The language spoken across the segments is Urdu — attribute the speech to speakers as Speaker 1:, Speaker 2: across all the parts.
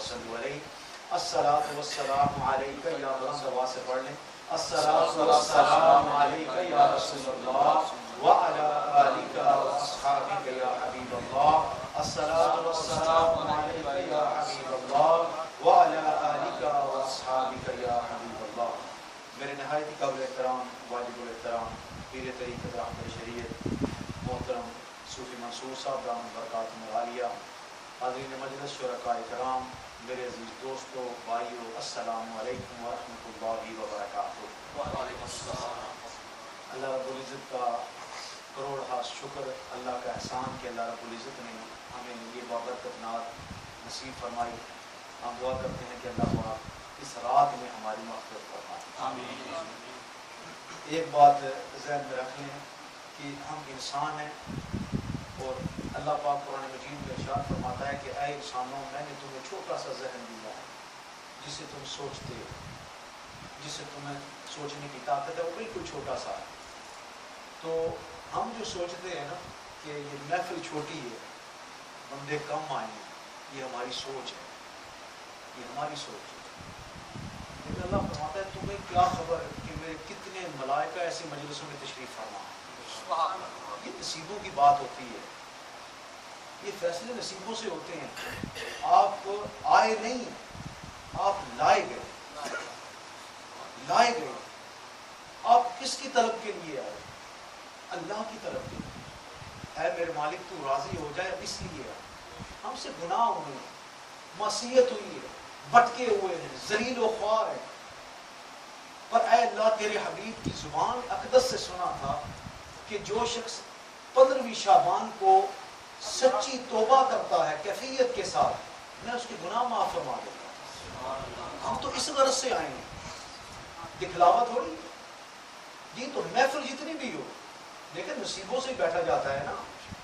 Speaker 1: وصلوا علیہ الصلاۃ والسلام علیک یا بلند آواز سے پڑھ لیں الصلاۃ والسلام علیک یا رسول اللہ وعلی آلک واصحابک یا حبیب اللہ الصلاۃ والسلام علیک یا حبیب اللہ وعلی آلک واصحابک یا حبیب اللہ۔ میرے نہایت قابل احترام واجب الاحترام پیر طریقت رحمت شریعت محترم صوفی منصور صاحب دامت برکاتہم العالیہ، حاضرین مجلس، شرکاء کرام، میرے عزیز دوستو بھائیو، السلام علیکم ورحمۃ اللہ وبرکاتہ۔ وعلیکم السلام۔ اللہ رب العزت کا کروڑ ہاتھ شکر، اللہ کا احسان کہ اللہ رب العزت نے ہمیں یہ بابرکت نات نصیب فرمائی۔ ہم دعا کرتے ہیں کہ اللہ پاک اس رات میں ہماری مغفرت فرمائے، آمین۔ ایک بات ذہن میں رکھ لیں کہ ہم انسان ہیں اور اللہ پاک قرآن مجید میں ارشاد فرماتا ہے کہ اے انسانوں، میں نے تمہیں چھوٹا سا ذہن دیا ہے جسے تم سوچتے ہو، جسے تمہیں سوچنے کی طاقت ہے، وہ بالکل چھوٹا سا ہے۔ تو ہم جو سوچتے ہیں نا کہ یہ محفل چھوٹی ہے، بندے کم آئیں گے، یہ ہماری سوچ ہے، یہ ہماری سوچ ہے۔ لیکن اللہ فرماتا ہے تمہیں کیا خبر کہ میرے کتنے ملائکہ ایسی مجلسوں میں تشریف فرما ہیں۔ یہ نصیبوں کی بات ہوتی ہے، یہ فیصلے نصیبوں سے ہوتے ہیں۔ آپ آئے نہیں، آپ لائے گئے، لائے گئے۔ آپ کس کی طلب کے لیے آئے؟ اللہ کی طرف کے لیے۔ اے میرے مالک تو راضی ہو جائے، اس لیے آئے۔ ہم سے گناہ ہوئے، معصیت ہوئی ہے، بھٹکے ہوئے ہیں، ذلیل و خوار ہیں، پر اے اللہ تیرے حبیب کی زبان اقدس سے سنا تھا کہ جو شخص 15ویں شعبان کو سچی توبہ کرتا ہے کیفیت کے ساتھ، میں اس کے گناہ معاف فرما دیتا ہوں۔ ہم تو اس غرض سے آئے ہیں، دکھلاوا تھوڑی۔ یہ تو محفل جتنی بھی ہو، لیکن نصیبوں سے بیٹھا جاتا ہے نا۔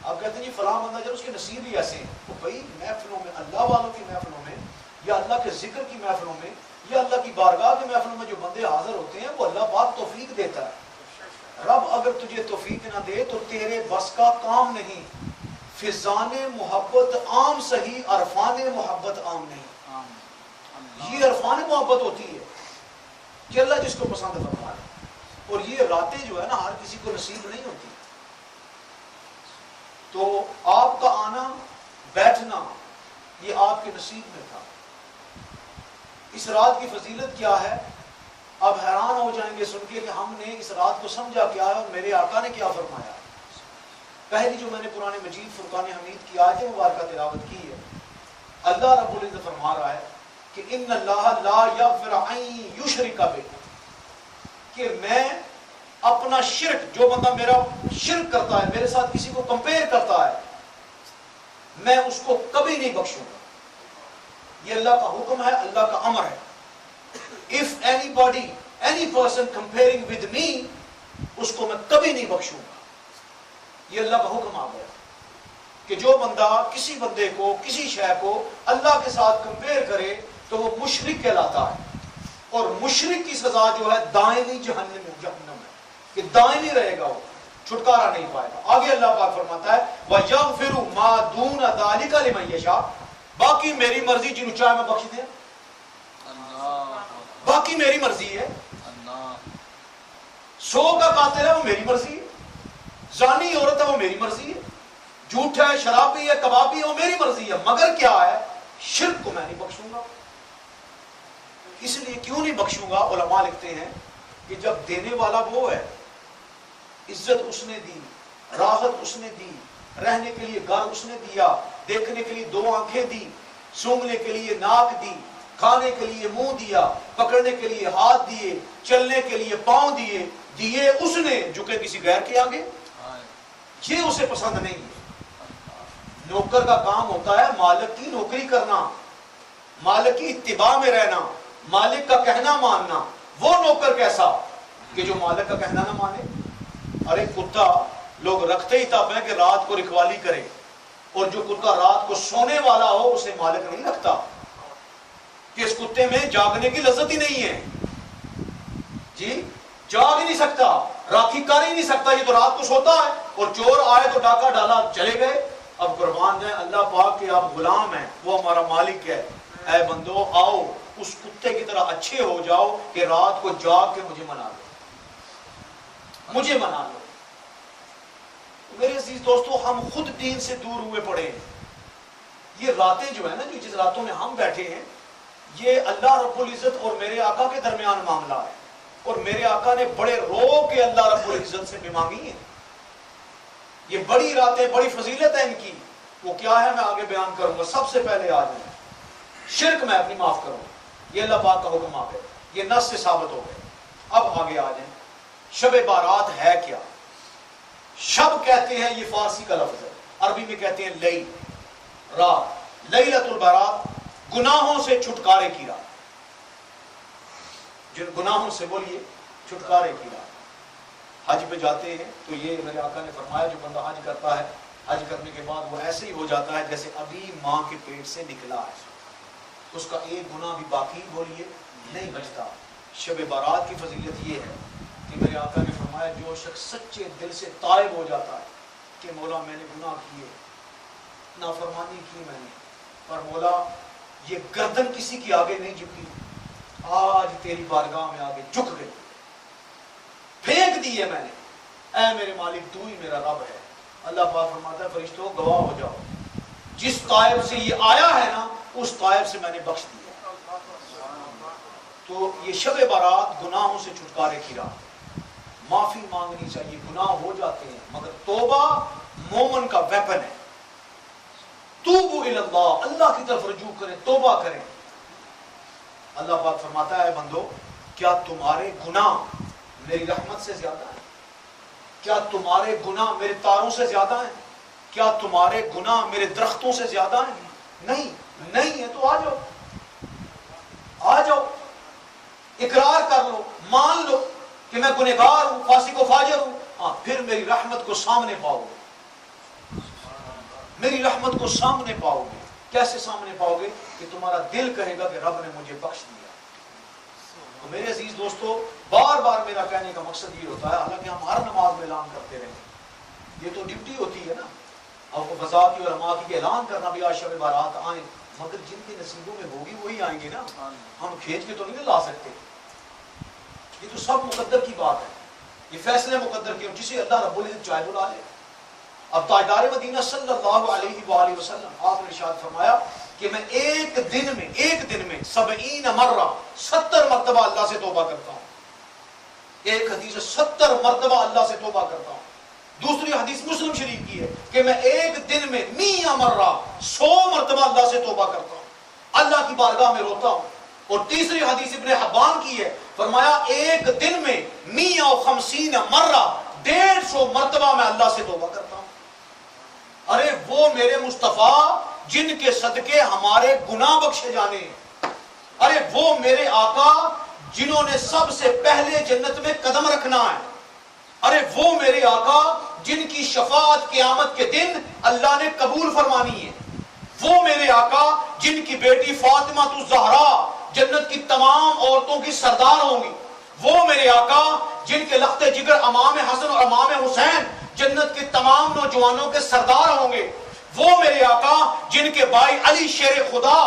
Speaker 1: آپ کہتے ہیں جی فلاں بندہ جب اس کے نصیب ہی ایسے ہیں، تو بھائی محفلوں میں، اللہ والوں کی محفلوں میں یا اللہ کے ذکر کی محفلوں میں یا اللہ کی بارگاہ کی محفلوں میں جو بندے حاضر ہوتے ہیں، وہ اللہ پاک توفیق دیتا ہے۔ رب اگر تجھے توفیق نہ دے تو تیرے بس کا کام نہیں۔ فضان محبت عام صحیح، عرفان محبت عام نہیں۔ یہ عرفان محبت ہوتی ہے کہ اللہ جس کو پسند فرمائے، اور یہ راتیں جو ہے نا ہر کسی کو نصیب نہیں ہوتی۔ تو آپ کا آنا بیٹھنا یہ آپ کے نصیب میں تھا۔ اس رات کی فضیلت کیا ہے؟ اب حیران ہو جائیں گے سن کے کہ ہم نے اس رات کو سمجھا کیا ہے اور میرے آقا نے کیا فرمایا۔ پہلی جو میں نے قرآن مجید فرقان حمید کی آیت مبارکہ تلاوت کی ہے، اللہ رب العزت فرما رہا ہے کہ ان اللہ لا یغفر ان یشرک بہ، کہ میں اپنا شرک، جو بندہ میرا شرک کرتا ہے، میرے ساتھ کسی کو کمپیئر کرتا ہے، میں اس کو کبھی نہیں بخشوں گا۔ یہ اللہ کا حکم ہے، اللہ کا امر ہے۔ if anybody, any person comparing with me، اس کو میں کبھی نہیں بخشوں گا۔ یہ اللہ کا حکم آ گیا کہ جو بندہ کسی بندے کو، کسی شے کو اللہ کے ساتھ کمپیئر کرے تو وہ مشرک کہلاتا ہے، اور مشرک کی سزا جو ہے دائمی جہنم ہے، کہ دائمی رہے گا، وہ چھٹکارا نہیں پائے گا۔ آگے اللہ پاک فرماتا ہے وَيَغْفِرُ مَا دُونَ ذَلِكَ لِمَن يَشَاءُ، باقی میری مرضی جنہوں چاہے میں بخش دیں، باقی میری مرضی ہے۔ 100 کا قاتل ہے وہ میری مرضی ہے، زانی عورت ہے وہ میری مرضی ہے، جھوٹ ہے، شرابی ہے، کبابی ہے، وہ میری مرضی ہے، مگر کیا ہے، شرک کو میں نہیں بخشوں گا۔ اس لیے کیوں نہیں بخشوں گا؟ علماء لکھتے ہیں کہ جب دینے والا وہ ہے، عزت اس نے دی، راحت اس نے دی، رہنے کے لیے گھر اس نے دیا، دیکھنے کے لیے 2 آنکھیں دی، سونگھنے کے لیے ناک دی، کھانے کے لیے منہ دیا، پکڑنے کے لیے ہاتھ دیے، چلنے کے لیے پاؤں دیے اس نے، جھکے کسی غیر کے آگے، یہ اسے پسند نہیں ہے۔ نوکر کا کام ہوتا ہے مالک کی نوکری کرنا، مالک کی اتباع میں رہنا، مالک کا کہنا ماننا۔ وہ نوکر کیسا کہ جو مالک کا کہنا نہ مانے؟ ارے کتا لوگ رکھتے ہی تب ہیں کہ رات کو رکھوالی کرے، اور جو کتا رات کو سونے والا ہو اسے مالک نہیں رکھتا، کہ اس کتے میں جاگنے کی لذت ہی نہیں ہے، جی جاگ ہی نہیں سکتا، راکھی کر ہی نہیں سکتا، یہ تو رات کو سوتا ہے، اور چور آئے تو ڈاکہ ڈالا چلے گئے۔ اب قربان جائیں اللہ پاک کے آپ غلام ہیں، وہ ہمارا مالک ہے، اے بندو آؤ اس کتے کی طرح اچھے ہو جاؤ کہ رات کو جاگ کے مجھے منا لو، مجھے منا لو۔ میرے عزیز دوستو، ہم خود دین سے دور ہوئے پڑے ہیں۔ یہ راتیں جو ہے نا، جس راتوں میں ہم بیٹھے ہیں، یہ اللہ رب العزت اور میرے آقا کے درمیان معاملہ ہے، اور میرے آقا نے بڑے رو کے اللہ رب العزت سے بھی مانگی ہیں۔ یہ بڑی راتیں، بڑی فضیلت ہے ان کی۔ وہ کیا ہے میں آگے بیان کروں گا۔ سب سے پہلے آ جائیں شرک میں اپنی معاف کروں، یہ اللہ پاک کا حکم آ گیا، یہ نص سے ثابت ہو گئے۔ اب آگے آ جائیں، شب بارات ہے کیا؟ شب کہتے ہیں، یہ فارسی کا لفظ ہے، عربی میں کہتے ہیں لیل، رات۔ لیلۃ البرات، گناہوں سے چھٹکارے کی رات، جن گناہوں سے بولیے چھٹکارے کی رات۔ حج پہ جاتے ہیں تو یہ میرے آقا نے فرمایا جو بندہ حج کرتا ہے، حج کرنے کے بعد وہ ایسے ہی ہو جاتا ہے جیسے ابھی ماں کے پیٹ سے نکلا ہے، اس کا ایک گناہ بھی باقی بولیے نہیں بچتا۔ شب بارات کی فضیلت یہ ہے کہ میرے آقا نے فرمایا جو شخص سچے دل سے تائب ہو جاتا ہے کہ مولا میں نے گناہ کیے، نافرمانی کی میں نے، پر مولا یہ گردن کسی کی آگے نہیں جھکی، آج تیری بارگاہ میں آگے جھک گئی، پھینک دی ہے میں نے، اے میرے مالک تو ہی میرا رب ہے۔ اللہ پاک فرماتا ہے فرشتوں گواہ ہو جاؤ، جس طائب سے یہ آیا ہے نا اس طائب سے میں نے بخش دیا۔ تو یہ شب بارات گناہوں سے چھٹکارے کی رات، معافی مانگنی چاہیے، گناہ ہو جاتے ہیں مگر توبہ مومن کا ویپن ہے۔ توبوا الی اللہ، اللہ کی طرف رجوع کریں، توبہ کریں۔ اللہ پاک فرماتا ہے بندو کیا تمہارے گناہ میری رحمت سے زیادہ ہیں؟ کیا تمہارے گناہ میرے تاروں سے زیادہ ہیں؟ کیا تمہارے گناہ میرے درختوں سے زیادہ ہیں؟ نہیں، نہیں ہے تو آ جاؤ، آ جاؤ، اقرار کر لو، مان لو کہ میں گنہگار ہوں، فاسق و فاجر ہوں، ہاں پھر میری رحمت کو سامنے پاؤ گے، میری رحمت کو سامنے پاؤ گے۔ کیسے سامنے پاؤ گے؟ کہ تمہارا دل کہے گا کہ رب نے مجھے بخش دیا۔ تو میرے عزیز دوستو، بار بار میرا کہنے کا مقصد یہ ہوتا ہے، حالانکہ ہم ہر نماز میں اعلان کرتے رہیں، یہ تو ڈیوٹی ہوتی ہے نا، اب وفاقی اور علماء کی اعلان کرنا بھی آج شب بارات آئیں، مگر جن کے نصیبوں میں ہوگی وہی آئیں گے نا، ہم کھینچ کے تو نہیں لا سکتے۔ یہ تو سب مقدر کی بات ہے، یہ فیصلے مقدر کے، جسے اللہ رب العزت چاہے بلا لے۔ اب تاجدار مدینہ صلی اللہ علیہ وآلہ وسلم آپ نے ارشاد فرمایا کہ میں ایک دن میں 70 مرہ 70 مرتبہ اللہ سے توبہ کرتا ہوں۔ ایک حدیث 70 مرتبہ اللہ سے توبہ کرتا ہوں۔ دوسری حدیث مسلم شریف کی ہے کہ میں ایک دن میں 100 مرہ 100 مرتبہ اللہ سے توبہ کرتا ہوں، اللہ کی بارگاہ میں روتا ہوں۔ اور تیسری حدیث ابن حبان کی ہے، فرمایا ایک دن میں 150 مرہ 150 مرتبہ میں اللہ سے توبہ کرتا ہوں۔ ارے وہ میرے مصطفیٰ جن کے صدقے ہمارے گناہ بخشے جانے ہیں، ارے وہ میرے آقا جنہوں نے سب سے پہلے جنت میں قدم رکھنا ہے، ارے وہ میرے آقا جن کی شفاعت قیامت کے دن اللہ نے قبول فرمانی ہے، وہ میرے آقا جن کی بیٹی فاطمہ الزہرا جنت کی تمام عورتوں کی سردار ہوں گی، وہ میرے آقا جن کے لخت جگر امام حسن اور امام حسین جنت کے تمام نوجوانوں کے سردار ہوں گے، وہ میرے آقا جن کے بھائی علی شیر خدا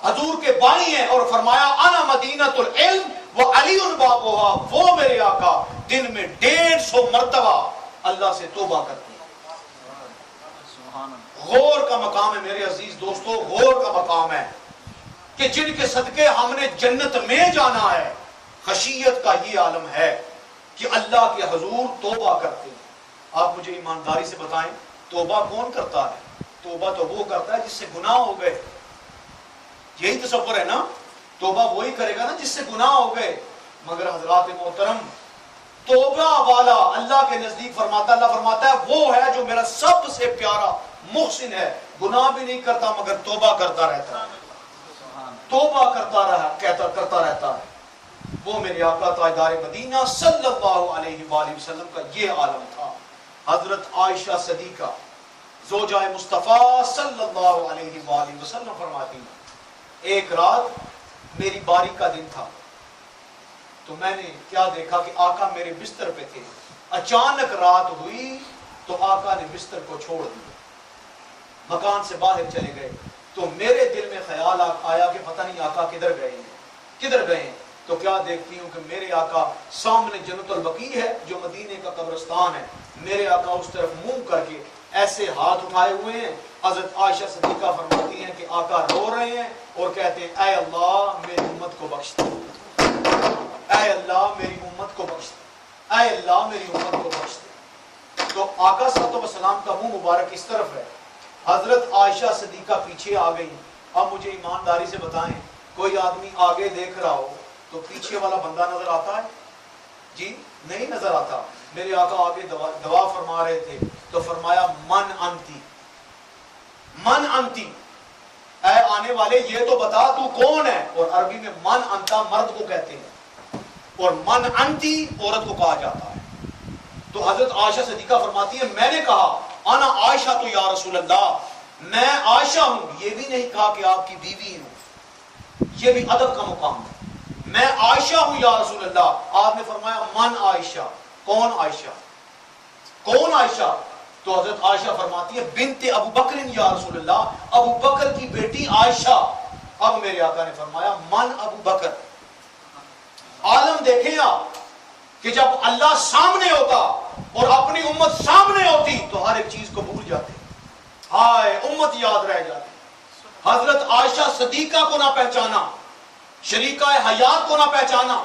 Speaker 1: حضور کے بھائی ہیں اور فرمایا انا مدینۃ العلم و علی بابوہا، وہ میرے آقا دن میں 150 مرتبہ اللہ سے توبہ کرتے ہیں۔ غور کا مقام ہے میرے عزیز دوستو، غور کا مقام ہے کہ جن کے صدقے ہم نے جنت میں جانا ہے۔ خشیت کا یہ عالم ہے کہ اللہ کے حضور توبہ کرتے ہیں۔ آپ مجھے ایمانداری سے بتائیں توبہ کون کرتا ہے؟ توبہ تو وہ کرتا ہے جس سے گناہ ہو گئے، یہی تصور ہے نا، توبہ وہی کرے گا نا جس سے گناہ ہو گئے۔ مگر حضرات محترم، توبہ والا اللہ کے نزدیک اللہ فرماتا ہے وہ ہے جو میرا سب سے پیارا محسن ہے، گناہ بھی نہیں کرتا مگر توبہ کرتا رہتا ہے، توبہ کرتا رہتا ہے۔ وہ میرے آقا تاجدار مدینہ صلی اللہ علیہ وآلہ وسلم کا یہ عالم تھا۔ حضرت عائشہ صدیقہ زوجہ مصطفیٰ صلی اللہ علیہ وآلہ وسلم فرماتی ہیں ایک رات میری باری کا دن تھا تو میں نے کیا دیکھا کہ آقا میرے بستر پہ تھے، اچانک رات ہوئی تو آقا نے بستر کو چھوڑ دیا، مکان سے باہر چلے گئے، تو میرے دل میں خیال آیا کہ پتہ نہیں آقا کدھر گئے ہیں. تو کیا دیکھتی ہوں کہ میرے آقا سامنے جنت البقیع ہے جو مدینے کا قبرستان ہے. میرے آقا اس طرف منہ کر کے ایسے ہاتھ اٹھائے ہوئے ہیں. حضرت عائشہ صدیقہ فرماتی ہیں کہ آقا رو رہے ہیں اور کہتے ہیں اے اللہ میری امت کو بخش دے, اے اللہ میری امت کو بخش دے, اے اللہ میری امت کو بخش دے. تو آقا صلی اللہ علیہ وسلم کا منہ مبارک اس طرف ہے, حضرت عائشہ صدیقہ پیچھے آ گئی. اب مجھے ایمانداری سے بتائیں, کوئی آدمی آگے دیکھ رہا ہو تو پیچھے والا بندہ نظر آتا ہے؟ جی نہیں نظر آتا. میرے آقا آگے دعا فرما رہے تھے تو فرمایا من انتی, من انتی, اے آنے والے یہ تو بتا تو کون ہے. اور عربی میں من انتا مرد کو کہتے ہیں اور من انتی عورت کو کہا جاتا ہے. تو حضرت عائشہ صدیقہ فرماتی ہے میں نے کہا انا عائشہ تو یا رسول اللہ, میں عائشہ ہوں. یہ بھی نہیں کہا کہ آپ کی بیوی ہوں, یہ بھی ادب کا مقام ہے. میں عائشہ ہوں یا رسول اللہ. آپ نے فرمایا من عائشہ, کون عائشہ, کون عائشہ؟ تو حضرت عائشہ فرماتی ہے بنت ابو بکر یا رسول اللہ, ابو بکر کی بیٹی عائشہ. اب میرے آقا نے فرمایا من ابو بکر. عالم دیکھیں آپ کہ جب اللہ سامنے ہوتا اور اپنی امت سامنے ہوتی تو ہر ایک چیز کو بھول جاتے, ہائے امت یاد رہ جاتی. حضرت عائشہ صدیقہ کو نہ پہچانا, شریکہ حیات کو نہ پہچانا,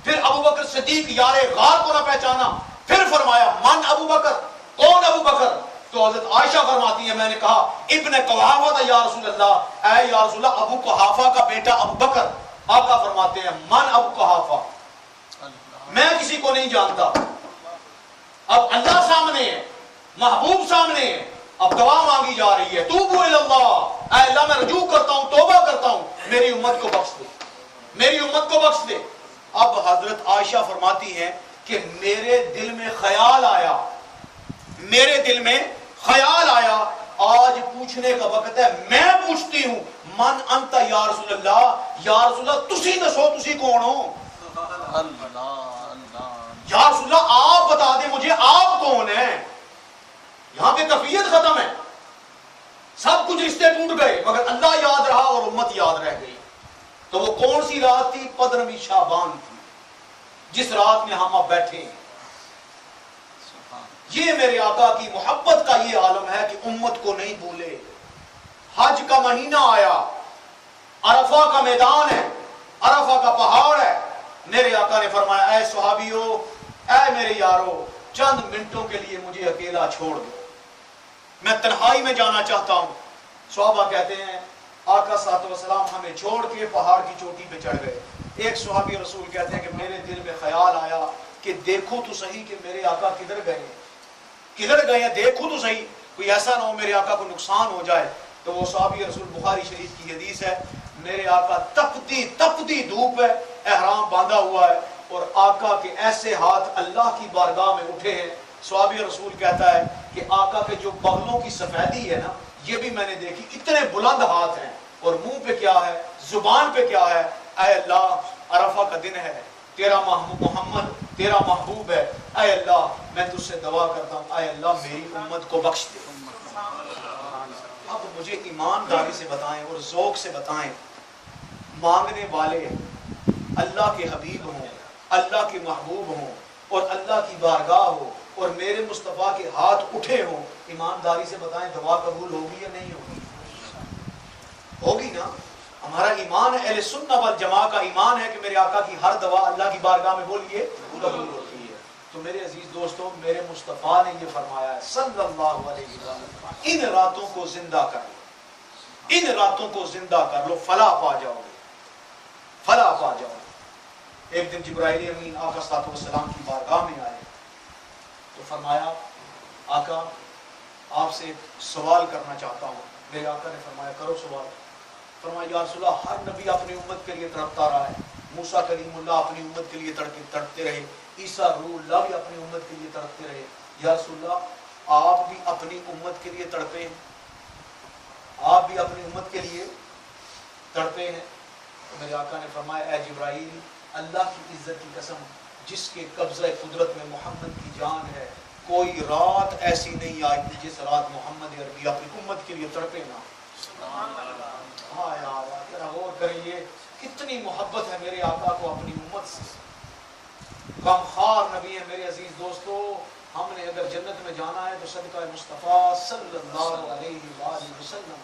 Speaker 1: پھر ابو بکر صدیق یار غار کو نہ پہچانا, پھر فرمایا من ابو بکر, کون ابو بکر؟ تو حضرت عائشہ فرماتی ہے میں نے کہا ابن قحافہ یا رسول اللہ, اے یا رسول اللہ ابو قحافہ کا بیٹا ابو بکر. آقا فرماتے ہیں من ابو قحافہ, میں کسی کو نہیں جانتا. اب اللہ سامنے ہے, محبوب سامنے ہے, اب دعا مانگی جا رہی ہے توبوا الی اللہ, اے اللہ میں رجوع کرتا ہوں, توبہ کرتا ہوں, میری امت کو بخش دے, میری امت کو بخش دے. اب حضرت عائشہ فرماتی ہیں کہ میرے دل میں خیال آیا, میرے دل میں خیال آیا, آج پوچھنے کا وقت ہے. میں پوچھتی ہوں من انت یا رسول اللہ, یا رسول اللہ تسی دسو تسی کون ہو؟ یا رسول اللہ آپ بتا دیں مجھے آپ کون ہیں. یہاں پہ کفیت ختم ہے, سب کچھ رشتے ٹوٹ گئے مگر اللہ یاد رہا اور امت یاد رہ گئی. تو وہ کون سی رات تھی؟ 15ویں شعبان تھی, جس رات میں ہم اب بیٹھے ہیں. یہ میرے آقا کی محبت کا یہ عالم ہے کہ امت کو نہیں بھولے. حج کا مہینہ آیا, عرفہ کا میدان ہے, عرفہ کا پہاڑ ہے. میرے آقا نے فرمایا اے صحابیو, اے میرے یارو, چند منٹوں کے لیے مجھے اکیلا چھوڑ دو, میں تنہائی میں جانا چاہتا ہوں. صحابہ کہتے ہیں آقا صلی اللہ علیہ وسلم ہمیں چھوڑ کے پہاڑ کی چوٹی پہ چڑھ گئے. ایک صحابی رسول کہتے ہیں کہ میرے دل میں خیال آیا کہ دیکھو تو صحیح کہ میرے آقا کدھر گئے ہیں, کدھر گئے ہیں, دیکھو تو صحیح کوئی ایسا نہ ہو میرے آقا کو نقصان ہو جائے. تو وہ صحابی رسول بخاری شریف کی حدیث ہے, میرے آقا تپتی دھوپ ہے, احرام باندھا ہوا ہے اور آقا کے ایسے ہاتھ اللہ کی بارگاہ میں اٹھے ہیں. صحابی رسول کہتا ہے کہ آقا کے جو بغلوں کی سفیدی ہے نا یہ بھی میں نے دیکھی, اتنے بلند ہاتھ ہیں. اور منہ پہ کیا ہے, زبان پہ کیا ہے, اے اللہ عرفہ کا دن ہے, تیرا محمد تیرا محبوب ہے, اے اللہ میں تجھ سے دعا کرتا ہوں, اے اللہ میری امت کو بخش دے. اب مجھے ایمانداری سے بتائیں اور ذوق سے بتائیں, مانگنے والے اللہ کے حبیب ہوں, اللہ کے محبوب ہوں اور اللہ کی بارگاہ ہو اور میرے مصطفیٰ کے ہاتھ اٹھے ہوں, ایمانداری سے بتائیں دعا قبول ہوگی یا نہیں ہوگی؟ ہوگی نا. ہمارا ایمان ہے, اہل سنت والجماع کا ایمان ہے کہ میرے آقا کی ہر دعا اللہ کی بارگاہ میں بولیے قبول ہوتی ہے. تو میرے عزیز دوستوں, میرے مصطفیٰ نے یہ فرمایا ہے صلی اللہ علیہ وسلم, ان راتوں کو زندہ کر لو, ان راتوں کو زندہ کر لو, فلاح پا جاؤ گے, فلاح پا جاؤ گے. ایک دن جبرائیل امین آقا صلی اللہ علیہ وسلم کی بارگاہ میں آئے تو فرمایا آقا آپ سے ایک سوال کرنا چاہتا ہوں. میرے آقا نے فرمایا کرو سوال. فرمایا یا رسول اللہ ہر نبی اپنی امت کے لیے تڑپتا رہا ہے, موسیٰ کلیم اللہ اپنی امت کے لیے تڑپتے رہے, عیسیٰ روح اللہ بھی اپنی امت کے لیے تڑپتے رہے, یا رسول اللہ آپ بھی اپنی امت کے لیے تڑپے ہیں, آپ بھی اپنی امت کے لیے تڑپے ہیں. تو میرے آقا نے فرمایا اے جبرائیل, اللہ کی عزت کی قسم جس کے قبضہ قدرت میں محمد کی جان ہے, کوئی رات ایسی نہیں آئی جس رات محمد عربی اپنی امت کے لیے تڑپے نہ. کریں یہ کتنی محبت ہے میرے آقا کو اپنی امت سے. غمخوار نبی ہے میرے عزیز دوستو. ہم نے اگر جنت میں جانا ہے تو صدقہ مصطفیٰ صلی اللہ علیہ وآلہ وسلم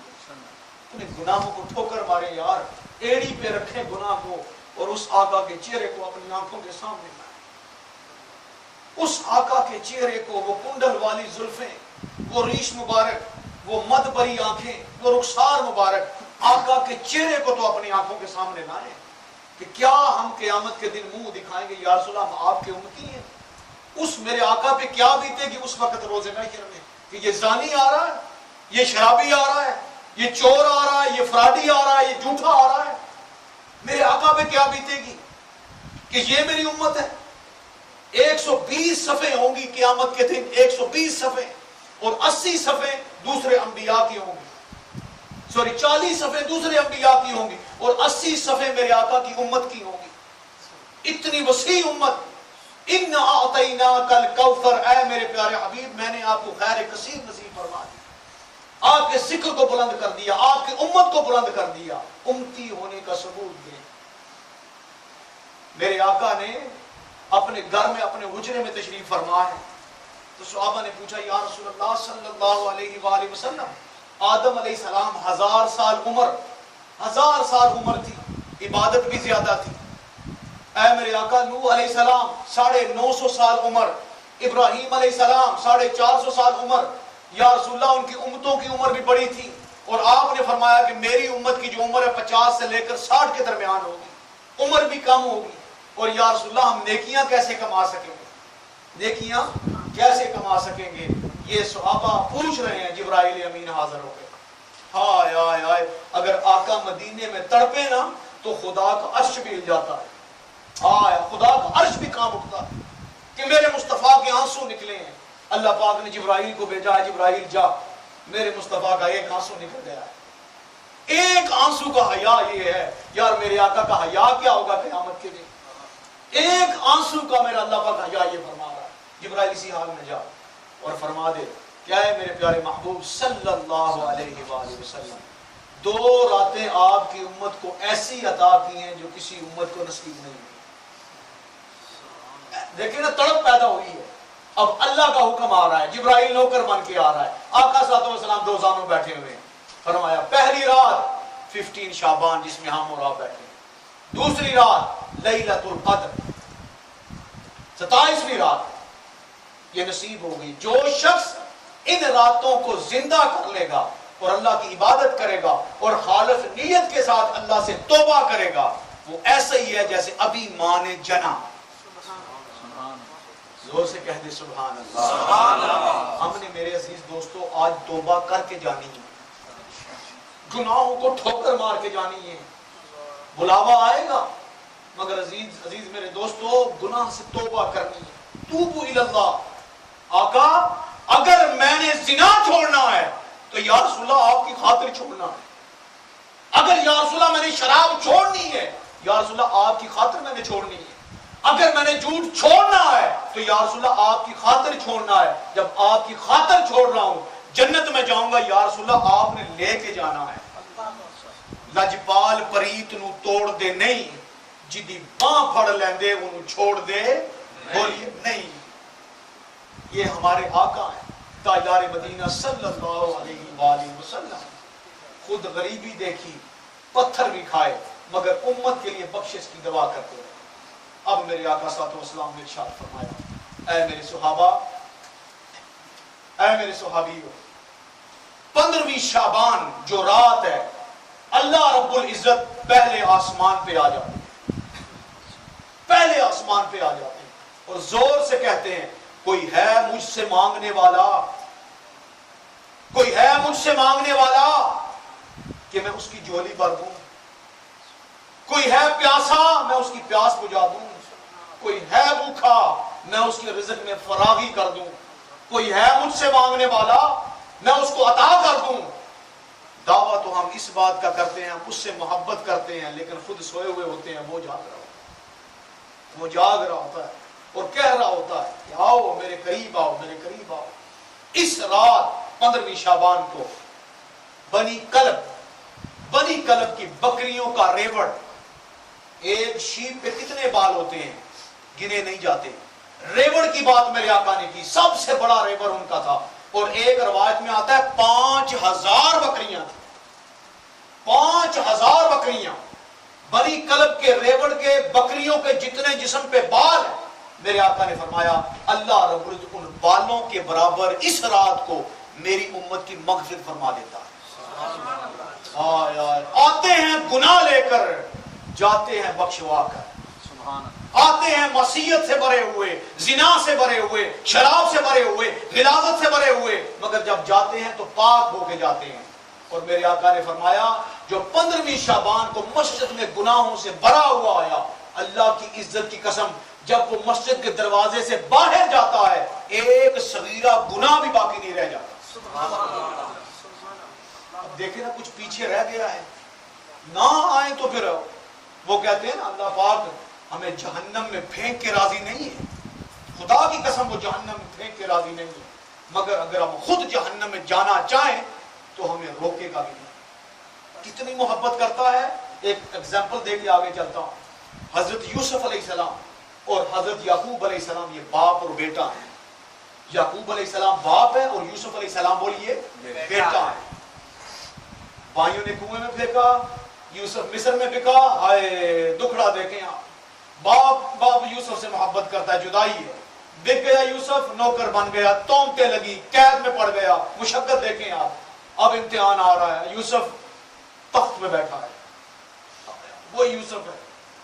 Speaker 1: اپنے گناہوں کو ٹھوکر مارے یار, ایڑی پہ رکھیں گناہ کو اور اس آقا کے چہرے کو اپنی آنکھوں کے سامنے لائیں. اس آقا کے چہرے کو, وہ کنڈل والی زلفیں, وہ ریش مبارک, وہ مد بری آنکھیں, وہ رخسار مبارک, آقا کے چہرے کو تو اپنی آنکھوں کے سامنے لائیں کہ کیا ہم قیامت کے دن منہ دکھائیں گے یا رسول اللہ ہم آپ کے امتی ہیں. اس میرے آقا پہ کیا بیتے گی اس وقت روزے محشر میں کہ یہ زانی آ رہا ہے, یہ شرابی آ رہا ہے, یہ چور آ رہا ہے, یہ فراڈی آ رہا ہے, یہ جھوٹا آ رہا ہے. میرے آقا پہ کیا بیتے گی کہ یہ میری امت ہے. 120 صفحے ہوں گی قیامت کے دن, 120 صفحے, اور 80 صفحے دوسرے انبیاء کی ہوں گی, 40 صفحے دوسرے انبیاء کی ہوں گی اور 80 صفحے میرے آقا کی امت کی ہوں گی. اتنی وسیع امت. ان اعطیناک الکوثر, اے میرے پیارے حبیب میں نے آپ کو خیر کثیر نصیب فرما دی, آپ کے ذکر کو بلند کر دیا, آپ کی امت کو بلند کر دیا. امتی ہونے کا ثبوت دیں. میرے آقا نے اپنے گھر میں اپنے حجرے میں تشریف فرما ہے تو صحابہ نے پوچھا یا رسول اللہ صلی اللہ علیہ وآلہ وسلم, آدم علیہ السلام 1000 سال عمر تھی, عبادت بھی زیادہ تھی. اے میرے آقا نوح علیہ السلام 950 سال عمر, ابراہیم علیہ السلام 450 سال عمر. یا رسول اللہ ان کی امتوں کی عمر بھی بڑی تھی اور آپ نے فرمایا کہ میری امت کی جو عمر ہے 50 سے لے کر 60 کے درمیان ہوگی, عمر بھی کم ہوگی. اور یا رسول اللہ ہم نیکیاں کیسے کما سکیں گے, نیکیاں کیسے کما سکیں گے؟ یہ صحابہ پوچھ رہے ہیں. جبرائیل امین حاضر ہو گئے. ہائے ہائے ہائے, اگر آقا مدینے میں تڑپے نا تو خدا کا عرش بھی ہل جاتا ہے. ہائے, خدا کا عرش بھی کام اٹھتا ہے کہ میرے مصطفیٰ کے آنسو نکلے ہیں. اللہ پاک نے جبرائیل کو بھیجا ہے, جبرائیل جا, میرے مصطفیٰ کا ایک آنسو نکل گیا ہے. ایک آنسو کا حیا یہ ہے یار, میرے آقا کا حیا کیا ہوگا قیامت کے دن. ایک آنسو کا میرا اللہ پاک حیا یہ فرما رہا ہے. جبرائیل اسی حال میں جا اور فرما دے کیا ہے میرے پیارے محبوب صلی اللہ علیہ وآلہ وسلم, 2 راتیں آپ کی امت کو ایسی عطا کی ہیں جو کسی امت کو نصیب نہیں ہوئی. دیکھیں نا, تڑپ پیدا ہوئی ہے. اب اللہ کا حکم آ رہا ہے, جبرائیل نوکر بن کے آ رہا ہے. آقا صلی اللہ علیہ وسلم 2 زانوں بیٹھے ہوئے ہیں. فرمایا پہلی رات 15 شعبان جس میں ہم اور آپ بیٹھے ہیں, دوسری رات لیلۃ القدر 27ویں رات یہ نصیب ہو گئی. جو شخص ان راتوں کو زندہ کر لے گا اور اللہ کی عبادت کرے گا اور خالص نیت کے ساتھ اللہ سے توبہ کرے گا, وہ ایسا ہی ہے جیسے ابھی ماں نے جنا. زور سے کہہ دے سبحان اللہ. ہم نے میرے عزیز دوستو آج توبہ کر کے جانی ہے, گناہوں کو ٹھوکر مار کے جانی ہے. بلاوا آئے گا مگر عزیز میرے دوستو گناہ سے توبہ کرنی ہے. توبوا الی اللہ. آقا اگر میں نے زنا چھوڑنا ہے تو یا رسول اللہ آپ کی خاطر چھوڑنا ہے. اگر یا رسول اللہ میں نے شراب چھوڑنی ہے, یا رسول اللہ آپ کی خاطر میں نے چھوڑنی ہے. اگر میں نے جھوٹ چھوڑنا ہے تو یا رسول اللہ آپ کی خاطر چھوڑنا ہے. جب آپ کی خاطر چھوڑ رہا ہوں جنت میں جاؤں گا, یا رسول اللہ آپ نے لے کے جانا ہے. لجپال پریت نو توڑ دے نہیں, جدی باں پھڑ لیندے انہوں چھوڑ دے بولیے نہیں. یہ ہمارے آقا ہیں تاجدار مدینہ صلی اللہ علیہ وآلہ وسلم. خود غریبی دیکھی, پتھر بھی کھائے, مگر امت کے لیے بخشش کی دعا کرتے رہے. اب میرے آقا صلی اللہ علیہ وسلم نے ارشاد فرمایا, اے میرے صحابہ, اے میرے صحابیوں, 15ویں شعبان جو رات ہے اللہ رب العزت پہلے آسمان پہ آ جاتے ہیں, پہلے آسمان پہ آ جاتے ہیں اور زور سے کہتے ہیں کوئی ہے مجھ سے مانگنے والا, کوئی ہے مجھ سے مانگنے والا کہ میں اس کی جھولی بھر دوں. کوئی ہے پیاسا میں اس کی پیاس بجھا دوں. کوئی ہے بھوکا میں اس کے رزق میں فراغی کر دوں. کوئی ہے مجھ سے مانگنے والا میں اس کو عطا کر دوں. دعویٰ تو ہم اس بات کا کرتے ہیں, ہم اس سے محبت کرتے ہیں, لیکن خود سوئے ہوئے ہوتے ہیں. وہ جاگ رہا ہوتا ہے, وہ جاگ رہا ہوتا ہے اور کہہ رہا ہوتا ہے کہ آؤ میرے قریب آؤ, میرے قریب آؤ. اس رات 15ویں شعبان کو بنی کلب بنی کلب کی بکریوں کا ریوڑ، ایک شیپ پہ کتنے بال ہوتے ہیں گنے نہیں جاتے، ریوڑ کی بات میرے آقا نے کی، سب سے بڑا ریوڑ ان کا تھا، اور ایک روایت میں آتا ہے 5000 بکریاں تھیں، 5000 بکریاں، بنی کلب کے ریوڑ کے بکریوں کے جتنے جسم پہ بال ہیں، میرے آقا نے فرمایا اللہ رب العزت ان بالوں کے برابر اس رات کو میری امت کی مغفرت فرما دیتا ہے۔ آتے ہیں گناہ لے کر، جاتے ہیں بخشوا کر، آتے ہیں معصیت سے بھرے ہوئے، زنا سے بھرے ہوئے، شراب سے بھرے ہوئے، غلاظت سے بھرے ہوئے، مگر جب جاتے ہیں تو پاک ہو کے جاتے ہیں۔ اور میرے آقا نے فرمایا جو 15ویں شعبان کو مسجد میں گناہوں سے بھرا ہوا آیا، اللہ کی عزت کی قسم جب وہ مسجد کے دروازے سے باہر جاتا ہے ایک صغیرہ گناہ بھی باقی نہیں رہ جاتا۔ اب دیکھیں نا کچھ پیچھے رہ گیا ہے، نہ آئیں تو پھر وہ کہتے ہیں نا اللہ پاک ہمیں جہنم میں پھینک کے راضی نہیں ہے، خدا کی قسم وہ جہنم میں پھینک کے راضی نہیں ہے، مگر اگر ہم خود جہنم میں جانا چاہیں تو ہمیں روکے گا بھی نہیں۔ کتنی محبت کرتا ہے، ایک ایگزامپل دے کے آگے چلتا ہوں۔ حضرت یوسف علیہ السلام اور حضرت یعقوب علیہ السلام یہ باپ اور بیٹا ہیں، یعقوب علیہ السلام باپ ہے اور یوسف علیہ السلام بولیے بیٹا ہے۔ بھائیوں نے کنویں میں پھینکا، یوسف مصر میں بکا، ہائے دکھڑا دیکھیں آپ، باپ یوسف سے محبت کرتا ہے، جدائی ہے، بک گیا یوسف، نوکر بن گیا، تہمتیں لگی، قید میں پڑ گیا، مشقت دیکھیں آپ، اب امتحان آ رہا ہے، یوسف تخت میں بیٹھا ہے، وہ یوسف ہے۔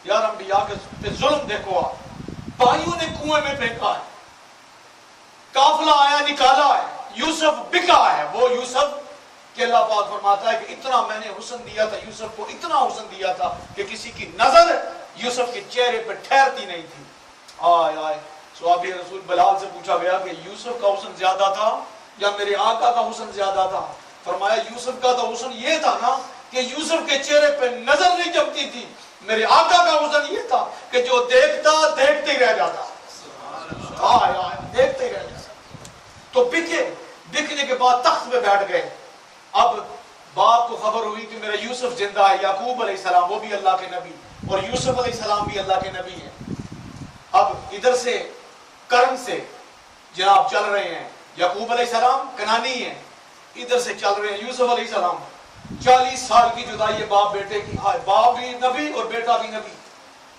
Speaker 1: یار انبیاء کے ظلم دیکھو آپ، بھائیوں نے کنویں میں پھینکا ہے، قافلہ آیا نکالا ہے، یوسف بکا ہے، وہ یوسف کہ اللہ پاک فرماتا ہے کہ اتنا میں نے حسن دیا تھا یوسف کو، اتنا حسن دیا تھا کہ کسی کی نظر یوسف کے چہرے پہ ٹھہرتی نہیں تھی۔ آئے صحابی رسول بلال سے پوچھا گیا کہ یوسف کا حسن زیادہ تھا یا میرے آقا کا حسن زیادہ تھا؟ فرمایا یوسف کا تو حسن یہ تھا نا کہ یوسف کے چہرے پہ نظر نہیں جمتی تھی، میرے آقا کا حسن یہ تھا کہ جو دیکھتا دیکھتے ہی رہ جاتا، دیکھتے ہی رہ جاتا۔ تو بکنے کے بعد تخت پہ بیٹھ گئے۔ اب باپ کو خبر ہوئی کہ میرا یوسف زندہ ہے، یعقوب علیہ السلام وہ بھی اللہ کے نبی اور یوسف علیہ السلام بھی اللہ کے نبی ہیں۔ اب ادھر سے کرم سے جناب چل رہے ہیں، یعقوب علیہ السلام کنانی ہیں، ادھر سے چل رہے ہیں یوسف علیہ السلام، 40 سال کی جدائی ہے باپ بیٹے کی، باپ بھی نبی اور بیٹا بھی نبی۔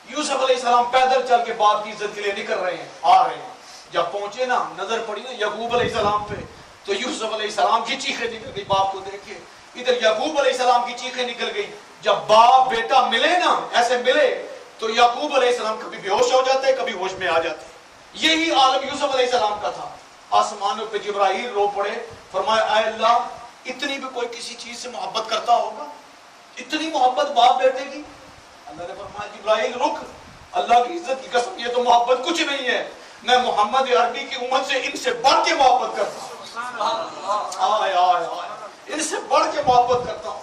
Speaker 1: یوسف علیہ السلام پیدل چل کے باپ کی عزت کے لیے نکل رہے ہیں، آ رہے ہیں، جب پہنچے نا نظر پڑی نا یعقوب علیہ السلام پہ تو یوسف علیہ السلام کی چیخیں نکل گئی باپ کو دیکھ کے، ادھر یعقوب علیہ السلام کی چیخیں نکل گئی۔ جب باپ بیٹا ملے نا ایسے ملے تو یعقوب علیہ السلام کبھی بے ہوش ہو جاتے کبھی ہوش میں آ جاتے۔ یہی عالم یوسف علیہ السلام کا تھا۔ آسمانوں پہ جبرائیل رو پڑے، فرمایا اے اللہ اتنی بھی کوئی کسی چیز سے محبت کرتا ہوگا، اتنی محبت باپ بیٹے کی؟ اللہ نے فرمایا جبرائیل رک، اللہ کی عزت کی قسم یہ تو محبت کچھ نہیں ہے، میں محمد عربی کی امت سے ان سے بڑھ کے محبت کرتا ہوں، ان سے بڑھ کے محبت کرتا ہوں،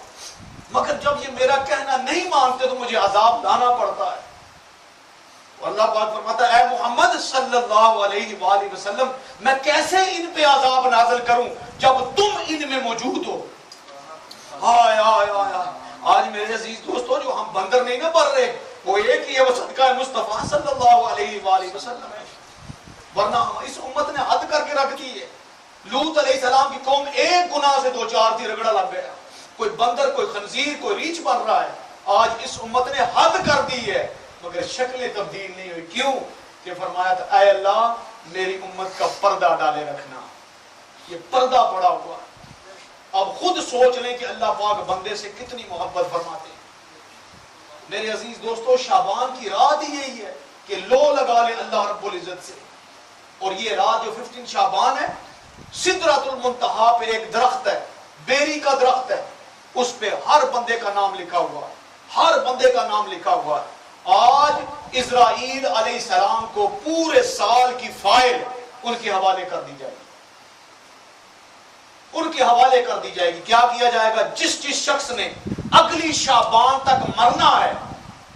Speaker 1: مگر جب یہ میرا کہنا نہیں مانتے تو مجھے عذاب لانا پڑتا ہے۔ اللہ پاک فرماتا ہے اے محمد صلی اللہ علیہ وآلہ وسلم میں کیسے ان پہ عذاب نازل کروں جب تم ان میں موجود ہو۔ آج میرے عزیز دوستو جو ہم بندر نہیں نہ بڑھ رہے، وہ ایک ہی ہے، وہ صدقہ مصطفیٰ صلی اللہ علیہ وآلہ وسلم ہے، ورنہ اس امت نے حد کر کے رکھ دی ہے۔ لوط علیہ السلام کی قوم ایک گناہ سے 2-4 تھی، رگڑا لگ گیا، کوئی بندر کوئی خنزیر کوئی ریچھ بن رہا ہے۔ آج اس امت نے حد کر دی ہے مگر شکلیں تبدیل نہیں ہوئی، کیوں کہ فرمایا تھا اے اللہ میری امت کا پردہ ڈالے رکھنا، یہ پردہ پڑا ہوا۔ اب خود سوچ لیں کہ اللہ پاک بندے سے کتنی محبت فرماتے ہیں۔ میرے عزیز دوستو شعبان کی رات ہی یہی ہے کہ لو لگا لے اللہ رب العزت سے، اور یہ رات جو 15 شعبان ہے، سدرۃ المنتہا پہ ایک درخت ہے، بیری کا درخت ہے، اس پہ ہر بندے کا نام لکھا ہوا ہے، ہر بندے کا نام لکھا ہوا ہے۔ آج اسرائیل علیہ السلام کو پورے سال کی فائل ان کے حوالے کر دی جائے گی، ان کے حوالے کر دی جائے گی۔ کیا کیا جائے گا؟ جس شخص نے اگلی شعبان تک مرنا ہے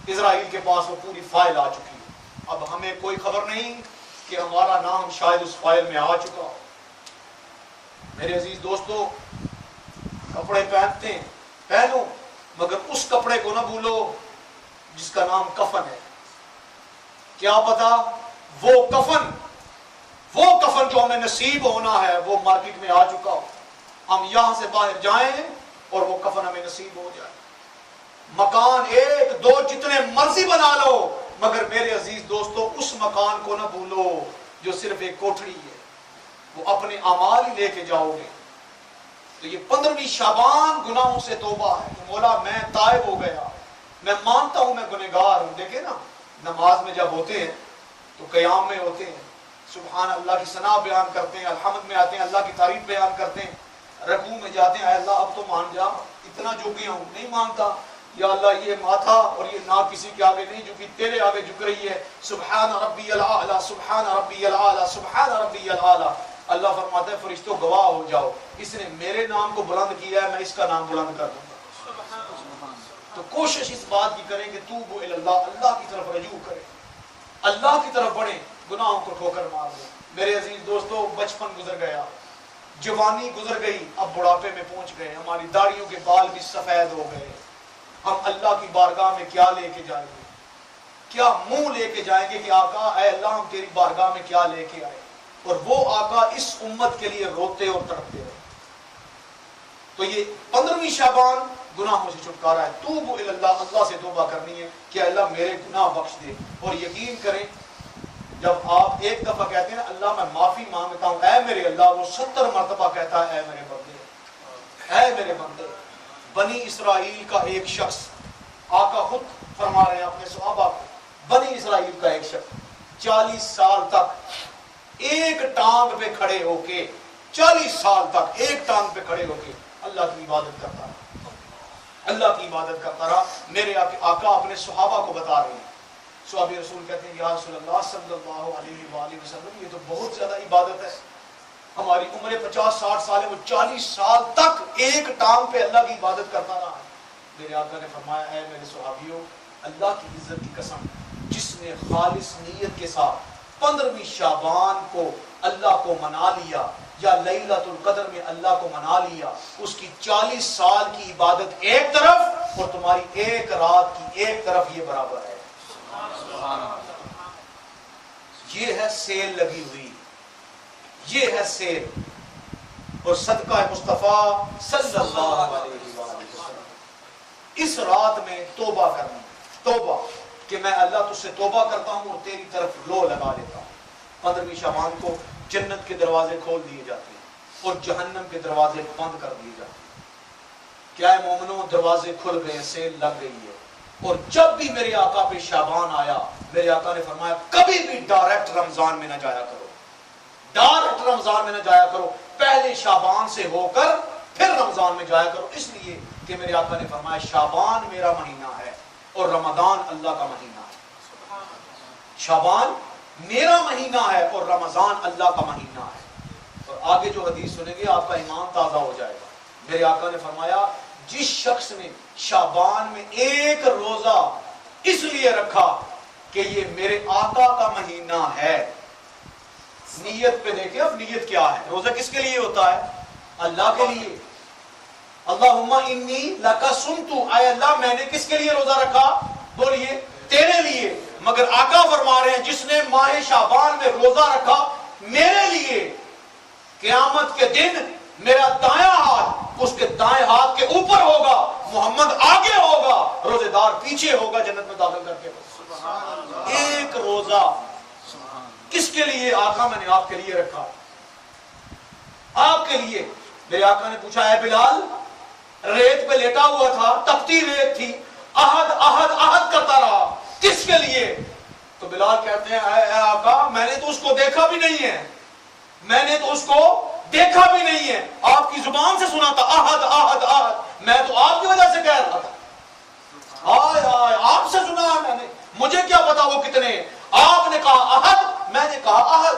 Speaker 1: اسرائیل کے پاس وہ پوری فائل آ چکی ہے۔ اب ہمیں کوئی خبر نہیں کہ ہمارا نام شاید اس فائل میں آ چکا ہو۔ میرے عزیز دوستو کپڑے پہنتے ہیں، پہنو مگر اس کپڑے کو نہ بھولو جس کا نام کفن ہے. کیا پتا وہ کفن جو ہمیں نصیب ہونا ہے وہ مارکیٹ میں آ چکا ہو, ہم یہاں سے باہر جائیں اور وہ کفن ہمیں نصیب ہو جائے. مکان ایک دو جتنے مرضی بنا لو, مگر میرے عزیز دوستو اس مکان کو نہ بھولو جو صرف ایک کوٹھڑی ہے, وہ اپنے اعمال ہی لے کے جاؤ گے. تو یہ 15ویں شعبان گناہوں سے توبہ ہے کہ مولا میں تائب ہو گیا, میں مانتا ہوں میں گنہگار ہوں. دیکھیں نا نماز میں جب ہوتے ہیں تو قیام میں ہوتے ہیں, سبحان اللہ کی ثنا بیان کرتے ہیں, الحمد میں آتے ہیں, اللہ کی تعریف بیان کرتے ہیں, رکوع میں جاتے ہیں, اے اللہ اب تو مان جا, اتنا جھک گیا ہوں, نہیں مانتا, یا اللہ یہ ماتھا اور یہ ناک کسی کے آگے نہیں جھکی, تیرے آگے جھک رہی ہے. سبحان ربی الاعلی, سبحان ربی الاعلی, سبحان ربی الاعلی. اللہ فرماتا ہے فرشتوں گواہ ہو جاؤ, اس نے میرے نام کو بلند کیا ہے, میں اس کا نام بلند کر دوں گا. تو کوشش اس بات کی کریں کہ توبوا الی اللہ, اللہ کی طرف رجوع کریں, اللہ کی طرف بڑھیں, گناہوں کو ٹھوکر مار دیں. میرے عزیز دوستو بچپن گزر گیا, جوانی گزر گئی, اب بڑھاپے میں پہنچ گئے, ہماری داڑھیوں کے بال بھی سفید ہو گئے. ہم اللہ کی بارگاہ میں کیا لے کے جائیں گے, کیا منہ لے کے جائیں گے کہ آقا اے اللہ ہم تیری بارگاہ میں کیا لے کے آئے, اور وہ آقا اس امت کے لیے روتے اور تڑپتے رہے. تو یہ 15ویں شعبان گناہوں سے چھٹکارا ہے. توبوا الی اللہ, اللہ سے توبہ کرنی ہے کہ اللہ میرے گناہ بخش دے. اور یقین کریں جب آپ ایک دفعہ کہتے ہیں نا اللہ میں معافی مانگتا ہوں اے میرے اللہ, وہ 70 مرتبہ کہتا ہے اے میرے بندے, اے میرے بندے. بنی اسرائیل کا ایک شخص, آقا خود فرما رہے ہیں اپنے صحابہ کو, بنی اسرائیل کا ایک شخص 40 سال تک ایک ٹانگ پہ کھڑے ہو کے, 40 سال تک ایک ٹانگ پہ کھڑے ہو کے اللہ کی عبادت کرتا رہا, اللہ کی عبادت کرتا رہا. میرے آقا اپنے صحابہ کو بتا رہے ہیں, صحابی رسول کہتے ہیں یا رسول اللہ صلی اللہ علیہ وآلہ وسلم, یہ تو بہت زیادہ عبادت ہے, ہماری عمر 50-60 سال ہے, وہ 40 سال تک ایک ٹانگ پہ اللہ کی عبادت کرتا رہا ہے. میرے آقا نے فرمایا اے میرے صحابیوں, اللہ کی عزت کی قسم, جس نے خالص نیت کے ساتھ 15ویں شعبان کو اللہ کو منا لیا یا لیلۃ القدر میں اللہ کو منا لیا, اس کی 40 سال کی عبادت ایک طرف اور تمہاری ایک رات کی ایک طرف یہ برابر ہے. یہ ہے سیل لگی ہوئی, یہ ہے سیل. اور صدقہ مصطفیٰ صلی اللہ علیہ وسلم اس رات میں توبہ کرنا, توبہ کہ میں اللہ تجھ سے توبہ کرتا ہوں اور تیری طرف لو لگا لیتا ہوں. 15ویں شعبان کو جنت کے دروازے کھول دیے جاتے ہیں اور جہنم کے دروازے بند کر دیے جاتے ہیں. کیا ہے مومنوں, دروازے کھل گئے, سیل لگ گئی ہے. اور جب بھی میرے آقا پہ شعبان آیا, میرے آقا نے فرمایا کبھی بھی ڈائریکٹ رمضان میں نہ جایا کرو, ڈائریکٹ رمضان میں نہ جایا کرو, پہلے شعبان سے ہو کر پھر رمضان میں جایا کرو. اس لیے کہ میرے آقا نے فرمایا شعبان میرا مہینہ ہے اور رمضان اللہ کا مہینہ ہے. شعبان میرا مہینہ ہے اور رمضان اللہ کا مہینہ ہے. اور آگے جو حدیث سنیں گے آپ کا ایمان تازہ ہو جائے گا. میرے آقا نے فرمایا جس شخص نے شعبان میں ایک روزہ اس لیے رکھا کہ یہ میرے آقا کا مہینہ ہے, نیت پہ دیکھیں اب نیت کیا ہے. روزہ کس کے لیے ہوتا ہے؟ اللہ کے لیے. اللہم انی لکا سمتو, اے اللہ میں نے کس کے لیے روزہ رکھا؟ بولیے تیرے لیے. مگر آقا فرما رہے ہیں جس نے ماہ شعبان میں روزہ رکھا میرے لیے, قیامت کے دن میرا دایاں ہاتھ اس کے دائیں ہاتھ کے اوپر ہوگا, محمد آگے ہوگا, روزے دار پیچھے ہوگا, جنت میں داخل کر کے. ایک روزہ کس کے لیے؟ آقا میں نے آپ کے لیے رکھا, آپ کے لیے. میرے آقا نے پوچھا اے بلال, ریت پہ لیٹا ہوا تھا, تپتی ریت تھی, احد احد احد کرتا رہا, کس کے لیے؟ تو بلال کہتے ہیں اے آقا میں نے تو اس کو دیکھا بھی نہیں ہے, میں نے تو اس کو دیکھا بھی نہیں ہے, آپ کی زبان سے سنا تھا احد احد احد, میں تو آپ کی وجہ سے کہہ رہا تھا. آئے آئے آپ سے سنا ہے میں نے, مجھے کیا پتا وہ کتنے ہیں. آپ نے کہا احد, میں نے کہا احد.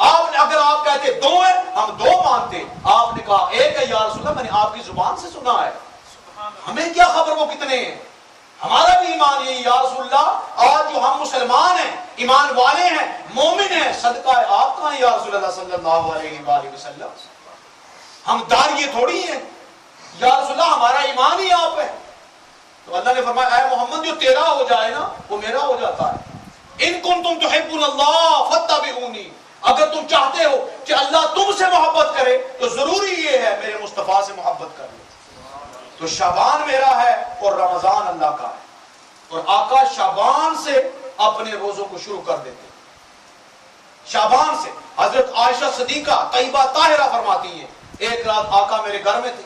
Speaker 1: آپ نے اگر آپ کہتے دو ہیں ہم دو مانتے, آپ نے کہا ایک ہے یا رسول اللہ, میں نے آپ کی زبان سے سنا ہے, ہمیں کیا خبر وہ کتنے ہیں. ہمارا بھی ایمان یہی یا رسول اللہ, آج جو ہم مسلمان ہیں, ایمان والے ہیں, مومن ہیں, صدقہ آپ کا ہیں یا رسول اللہ صلی اللہ علیہ وآلہ وسلم. ہم داریے تھوڑی ہیں یا رسول اللہ, ہمارا ایمان ہی آپ ہے. تو اللہ نے فرمایا اے محمد جو تیرا ہو جائے نا وہ میرا ہو جاتا ہے. ان کنتم تحبون اللہ فاتبعونی، اگر تم چاہتے ہو کہ اللہ تم سے محبت کرے تو ضروری یہ ہے میرے مصطفیٰ سے محبت کر لو. تو شعبان میرا ہے اور رمضان اللہ کا ہے، اور آقا شعبان سے اپنے روزوں کو شروع کر دیتے. شعبان سے حضرت عائشہ صدیقہ طیبہ طاہرہ فرماتی ہیں ایک رات آقا میرے گھر میں تھے،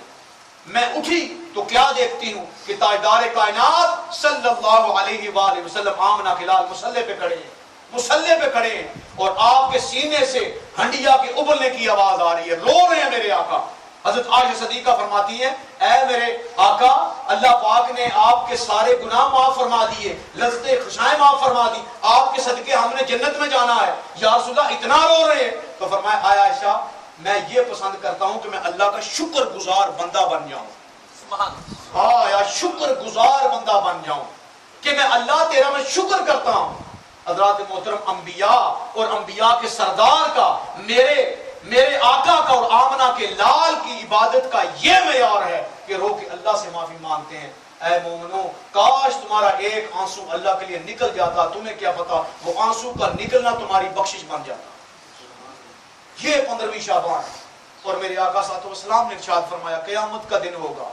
Speaker 1: میں اٹھی تو کیا دیکھتی ہوں کہ تاجدار کائنات صلی اللہ علیہ وآلہ وسلم آمنہ کے لال مصلے پہ کھڑے ہیں، مصلے پہ کھڑے ہیں، اور آپ کے سینے سے ہنڈیا کے ابلنے کی آواز آ رہی ہے، رو رہے ہیں میرے آقا. حضرت عائشہ صدیقہ فرماتی ہیں اے میرے آقا اللہ پاک نے آپ کے سارے گناہ معاف فرما دیے، لذتیں خشائیں معاف فرما دی، آپ کے صدقے ہم نے جنت میں جانا ہے، یا رسول اللہ اتنا رو رہے ہیں. تو فرمایا اے عائشہ میں یہ پسند کرتا ہوں کہ میں اللہ کا شکر گزار بندہ بن جاؤں. ہاں یا شکر گزار بندہ بن جاؤں کہ میں اللہ تیرا میں شکر کرتا ہوں. حضرات محترم انبیاء اور انبیاء کے سردار کا میرے آقا کا اور آمنہ کے لال کی عبادت کا یہ معیار ہے کہ رو کے اللہ سے معافی مانگتے ہیں. اے مومنو کاش تمہارا ایک آنسو اللہ کے لیے نکل جاتا، تمہیں کیا پتا وہ آنسو کا نکلنا تمہاری بخشش بن جاتا. یہ 15ویں شعبان ہے. اور میرے آقا صلی اللہ علیہ وسلم نے ارشاد فرمایا قیامت کا دن ہوگا،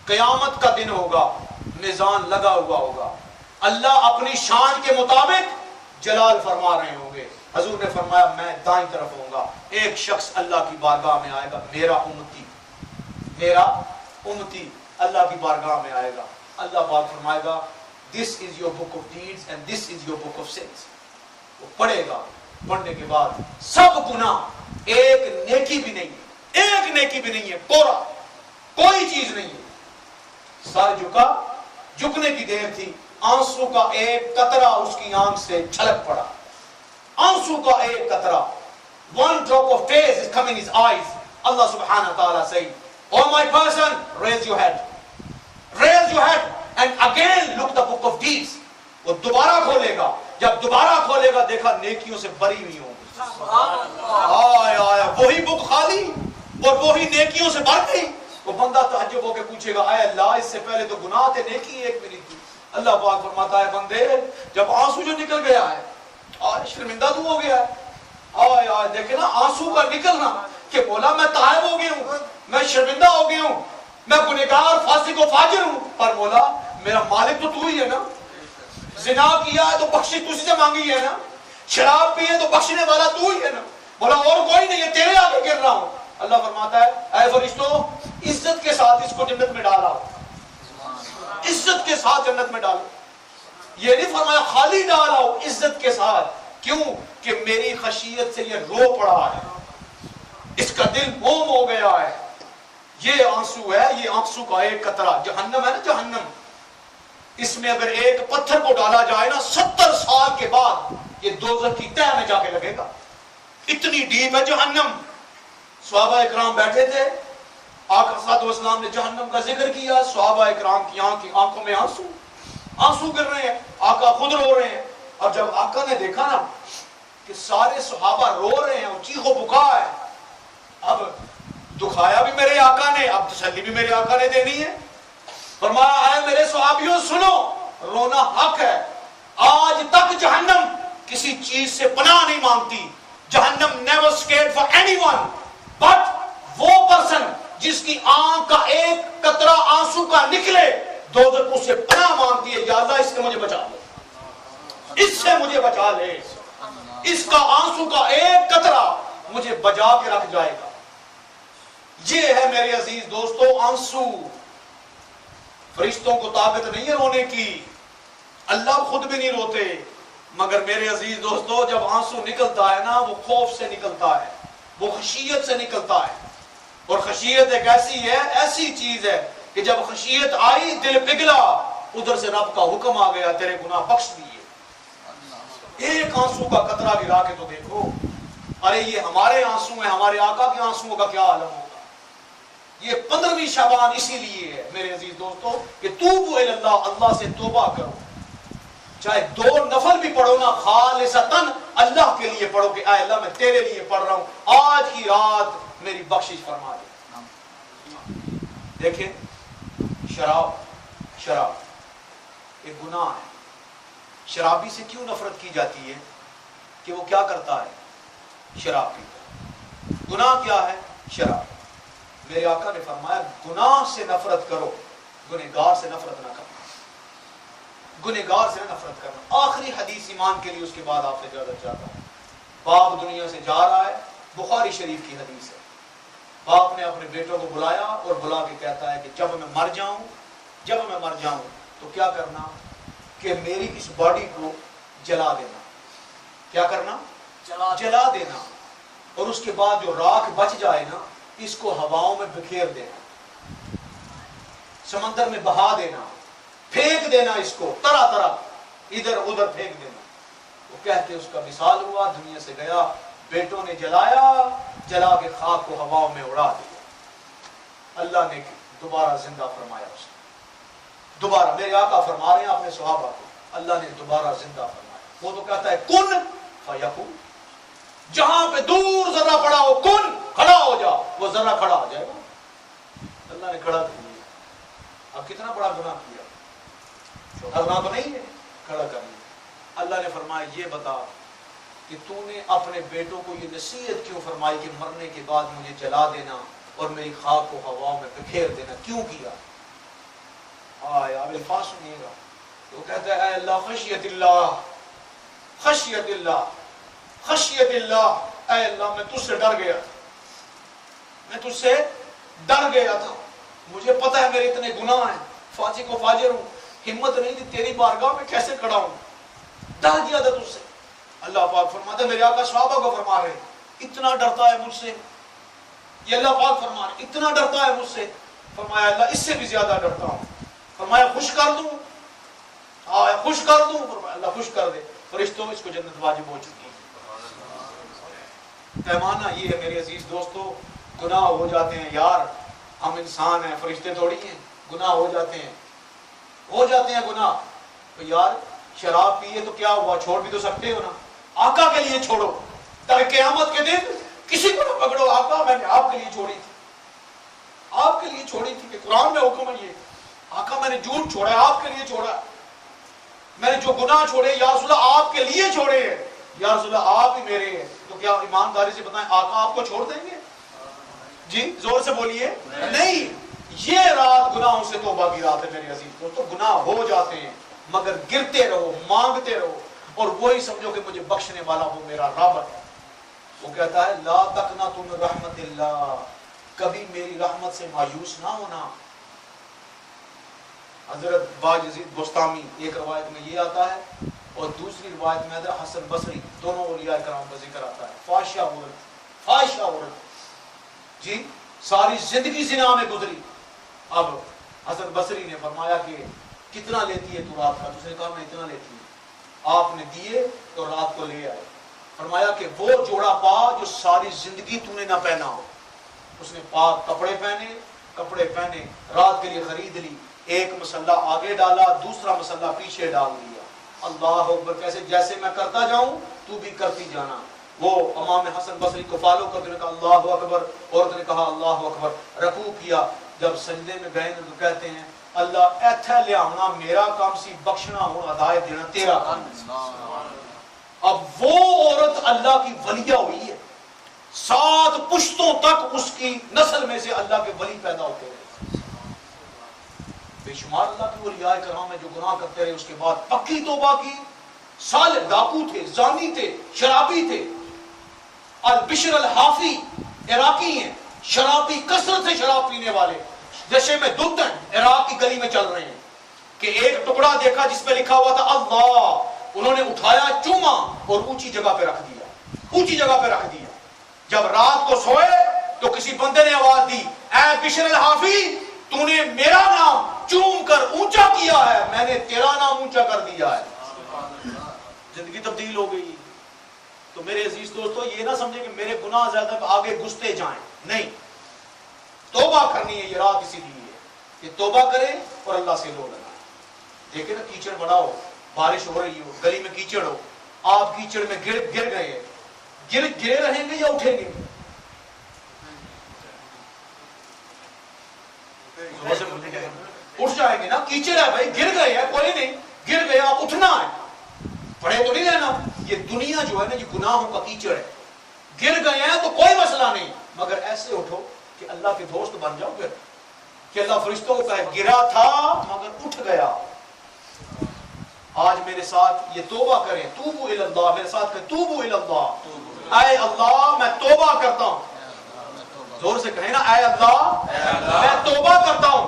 Speaker 1: قیامت کا دن ہوگا، میزان لگا ہوا ہوگا، اللہ اپنی شان کے مطابق جلال فرما رہے ہوں گے. حضور نے فرمایا میں دائیں طرف ہوں گا، ایک شخص اللہ کی بارگاہ میں آئے گا، میرا امتی اللہ کی بارگاہ میں آئے گا. اللہ پاک فرمائے گا this is your book of deeds and this is your book of sins. وہ پڑھے گا، پڑھنے کے بعد سب گناہ، ایک نیکی بھی نہیں ہے، ایک نیکی بھی نہیں ہے، کوڑا کوئی چیز نہیں ہے. سر جھکا، جھکنے کی دیر تھی، آنسو کا ایک قطرہ اس کی آنکھ سے چھلک پڑا، آنسو کا ایک قطرہ. One drop of tears is coming in his eyes. Allah subhanahu wa ta'ala saying, oh my person, raise your head. Raise your head and again look the book of deeds. وہ دوبارہ کھولے گا، جب دوبارہ کھولے گا دیکھا نیکیوں سے بری ہوئی ہوں گی. آیا وہی بک خالی اور وہی نیکیوں سے بھر گئی. وہ بندہ تعجب ہو کے پوچھے گا اے اللہ اس سے پہلے تو گناہ تھے، نیکی ایک بھی نہیں تھی. اللہ پاک فرماتا ہے بندے جب آنسو جو نکل گیا ہے اور شرمندہ تو ہو گیا ہے. آیا دیکھے نا آنسو کا نکلنا کہ مولا میں تائب ہو گیا ہوں، میں شرمندہ ہو گیا ہوں، میں گنہگار فاسق و فاجر ہوں، پر مولا میرا مالک تو ہی ہے نا. زنا کیا ہے تو بخشش تجھ سے مانگی ہے نا، شراب پی ہے تو بخشنے والا تو ہی ہے نا، مولا اور کوئی نہیں ہے، تیرے آگے گر رہا ہوں. اللہ فرماتا ہے اے فرشتوں عزت کے ساتھ اس کو جنت میں ڈالا، عزت کے ساتھ جنت میں ڈالو. یہ نہیں فرمایا خالی ڈالا ہو، عزت کے ساتھ. کیوں کہ میری خشیت سے یہ رو پڑا ہے، اس کا دل موم ہو گیا ہے. یہ آنسو ہے، یہ آنسو کا ایک قطرہ. جہنم ہے نا جہنم، اس میں اگر ایک پتھر کو ڈالا جائے نا 70 سال کے بعد یہ دوزخ کی تہہ میں جا کے لگے گا. اتنی ڈیپ ہے جہنم. صحابہ اکرام بیٹھے تھے، آقا صلی اللہ علیہ وسلم نے جہنم کا ذکر کیا، صحابہ اکرام کی آنکھوں میں آنسو گر رہے ہیں، آقا خود رو رہے ہیں. اور جب آقا نے دیکھا نا کہ سارے صحابہ رو رہے ہیں اور چیخ و پکار ہے، اب دکھایا بھی میرے آقا نے، اب تسلی بھی میرے آقا نے دینی ہے. فرمایا اے میرے صحابیوں سنو، رونا حق ہے. آج تک جہنم کسی چیز سے پناہ نہیں مانگتی. جہنم never scared for anyone but وہ پرسن جس کی آنکھ کا ایک قطرہ آنسو کا نکلے دوزخ اس سے پناہ مانگتی ہے، یا اللہ اس سے مجھے بچا لے، اس سے مجھے بچا لے، اس کا آنسو کا ایک قطرہ مجھے بجا کے رکھ جائے گا. یہ ہے میرے عزیز دوستو آنسو. فرشتوں کو طاقت نہیں ہے رونے کی، اللہ خود بھی نہیں روتے، مگر میرے عزیز دوستو جب آنسو نکلتا ہے نا وہ خوف سے نکلتا ہے، وہ خشیت سے نکلتا ہے. اور خشیت ایک ایسی چیز ہے کہ جب خشیت آئی دل پگھلا، ادھر سے رب کا حکم آ گیا تیرے گناہ بخش دیے. ایک آنسو کا قطرہ گرا کے تو دیکھو، ارے یہ ہمارے آنسو ہیں، ہمارے آقا کے آنسوؤں کا کیا عالم ہوگا. یہ 15ویں شعبان اسی لیے ہے میرے عزیز دوستو کہ توبوا الی اللہ، اللہ سے توبہ کرو. چاہے 2 نفل بھی پڑھو نا خالصتاً اللہ کے لیے پڑھو کہ اے اللہ میں تیرے لیے پڑھ رہا ہوں، آج کی رات میری بخشش فرما دے. دیکھیں شراب ایک گناہ ہے. شرابی سے کیوں نفرت کی جاتی ہے؟ کہ وہ کیا کرتا ہے؟ شراب پیتا ہے. گناہ کیا ہے؟ شراب. میرے آقا نے فرمایا گناہ سے نفرت کرو، گنہگار سے نفرت نہ کرو. گنہگار سے نفرت کرنا. آخری حدیث ایمان کے لیے، اس کے بعد آپ سے اجازت چاہتا ہوں. باپ دنیا سے جا رہا ہے، بخاری شریف کی حدیث ہے. باپ نے اپنے بیٹوں کو بلایا اور بلا کے کہتا ہے کہ جب میں مر جاؤں تو کیا کرنا کہ میری اس باڈی کو جلا دینا. کیا کرنا؟ جلا دینا. اور اس کے بعد جو راکھ بچ جائے نا، اس کو ہواؤں میں بکھیر دینا، سمندر میں بہا دینا، پھینک دینا، اس کو طرح طرح ادھر ادھر پھینک دینا. وہ کہتے اس کا وصال ہوا، دنیا سے گیا. بیٹوں نے جلا کے خاک کو ہواؤں میں اڑا دیا. اللہ نے دوبارہ زندہ فرمایا اسے. دوبارہ میرے آقا فرما رہے ہیں اپنے صحابہ کو، اللہ نے دوبارہ زندہ فرمایا. وہ تو کہتا ہے کن فیکون. جہاں پہ دور ذرہ پڑا ہو، کن کھڑا ہو جا، وہ ذرہ کھڑا ہو جائے گا. اللہ نے کھڑا کر دیا. اب کتنا بڑا گناہ کیا؟ چھوٹا گناہ تو نہیں ہے، کھڑا کر لیا. اللہ نے فرمایا یہ بتا کہ تو نے اپنے بیٹوں کو یہ نصیحت کیوں فرمائی کہ مرنے کے بعد مجھے جلا دینا اور میری خاک کو ہواؤں میں بکھیر دینا، کیوں کیا؟ اب الفاظ سنیے گا. تو کہتا ہے اے اللہ، خشیت اللہ، خشیت اللہ، خشیت اللہ. اے اللہ میں تجھ سے ڈر گیا تھا، میں تجھ سے ڈر گیا تھا. مجھے پتہ ہے میرے اتنے گناہ ہیں، فاجر کو فاجر ہوں، ہمت نہیں تھی تیری بارگاہ میں کیسے کھڑا ہوں، ڈر گیا تھا تجھ سے. اللہ پاک فرماتے ہیں، میرے آقا صحابہ کو فرما رہے ہیں اتنا ڈرتا ہے مجھ سے. یہ اللہ پاک فرما رہے ہیں اتنا ڈرتا ہے مجھ سے. فرمایا اللہ اس سے بھی زیادہ ڈرتا ہوں. فرمایا خوش کر دوں؟ خوش کر دوں؟ فرمایا اللہ خوش کر دے. فرشتوں اس کو جنت واجب ہو چکی ہے. پیمانہ یہ ہے میرے عزیز دوستو. گناہ ہو جاتے ہیں یار، ہم انسان ہیں، فرشتے تھوڑی ہیں. گناہ ہو جاتے ہیں گناہ. تو یار شراب پیے تو کیا ہوا، چھوڑ بھی تو سکتے ہو نا. آقا کے لیے چھوڑو، در قیامت کے دن کسی کو نہ پکڑو. آقا میں نے آپ کے لیے چھوڑی تھی، آپ کے لیے چھوڑی تھی، کہ قرآن میں حکم ہے یہ. آقا میں نے جھوٹ چھوڑا ہے، آپ کے لیے چھوڑا. میں نے جو گناہ چھوڑے یا رسول اللہ آپ کے لیے چھوڑے ہیں، یا رسول اللہ آپ ہی میرے ہیں. تو کیا ایمانداری سے بتائیں آقا آپ کو چھوڑ دیں گے؟ جی زور سے بولیے نہیں. یہ رات گناہوں سے توبہ کی رات ہے میرے عزیز دوستو. گناہ ہو جاتے ہیں مگر گرتے رہو، مانگتے رہو، اور وہی سمجھو کہ مجھے بخشنے والا وہ میرا رب ہے. وہ کہتا ہے لا تقنطوا من رحمت اللہ، کبھی میری رحمت سے مایوس نہ ہونا. حضرت باجزید بستامی ایک روایت میں یہ آتا ہے، اور دوسری روایت میں حضرت حسن بصری، دونوں اولیاء کرام کا ذکر آتا ہے. فاحشہ عورت جی ساری زندگی زنا میں گزری. اب حسن بصری نے فرمایا کہ کتنا لیتی ہے تو رات کا؟ اس نے کہا میں اتنا لیتی ہوں. آپ نے دیے تو رات کو لے آئے. فرمایا کہ وہ جوڑا پا جو ساری زندگی تو نے نہ پہنا ہو. اس نے پاک کپڑے پہنے، رات کے لیے خرید لی. ایک مسلح آگے ڈالا، دوسرا مسلح پیچھے ڈال دیا. اللہ اکبر. کیسے؟ جیسے میں کرتا جاؤں تو بھی کرتی جانا. وہ امام حسن بصری کو فالو کرتے نے کہا اللہ اکبر، عورت نے کہا اللہ اکبر. رکوع کیا. جب سجدے میں گئے تو کہتے ہیں اللہ ایتھے لے آنا میرا کام سی، بخشنا ہوں ہدایت دینا تیرا کام. اب وہ عورت اللہ کی ولیہ ہوئی ہے، 7 پشتوں تک اس کی نسل میں سے اللہ کے ولی پیدا ہوتے رہے. بے شمار اللہ کی اولیاء کرام میں جو گناہ کرتے رہے، اس کے بعد پکی توبہ کی. صالح ڈاکو تھے، زانی تھے، شرابی تھے. البشر الحافی عراقی ہیں، شرابی، کثرت سے شراب پینے والے، نشے میں دھت ہیں، عراق کی گلی میں چل رہے ہیں. کہ ایک ٹکڑا دیکھا جس پہ لکھا ہوا تھا اللہ، انہوں نے اٹھایا، چوما اور اونچی جگہ پہ رکھ دیا. جب رات کو سوئے تو کسی بندے نے آواز دی اے بشر الحافی، تو نے میرا نام چوم کر اونچا کیا ہے، میں نے تیرا نام اونچا کر دیا ہے. زندگی تبدیل ہو گئی. تو میرے عزیز دوستو یہ نہ سمجھے کہ میرے گناہ زیادہ آگے گھستے جائیں، نہیں. توبہ کرنی ہے. یہ رات اسی لیے ہے کہ توبہ کریں اور اللہ سے لو لگائیں. دیکھیں نا کیچڑ بڑا ہو، بارش ہو رہی ہو، گلی میں کیچڑ ہو، آپ کیچڑ میں گر گئے، گرے رہیں گے یا اٹھیں گے؟ اٹھ جائیں گے نا. کیچڑ ہے بھائی، گر گئے ہیں، کوئی نہیں، دنیا جو ہے نا یہ گناہوں کا کیچڑ ہے. گر گئے ہیں تو کوئی مسئلہ نہیں, مگر ایسے اٹھو کہ اللہ کے دوست بن جاؤ پھر, کہ اللہ فرشتوں کو کہے گرا تھا مگر اٹھ گیا. آج میرے ساتھ یہ توبہ کریں, توبوا الی اللہ, میرے ساتھ کہیں توبوا الی اللہ. اے اللہ میں توبہ کرتا ہوں, زور سے کہیں نا, اے اللہ میں توبہ کرتا ہوں,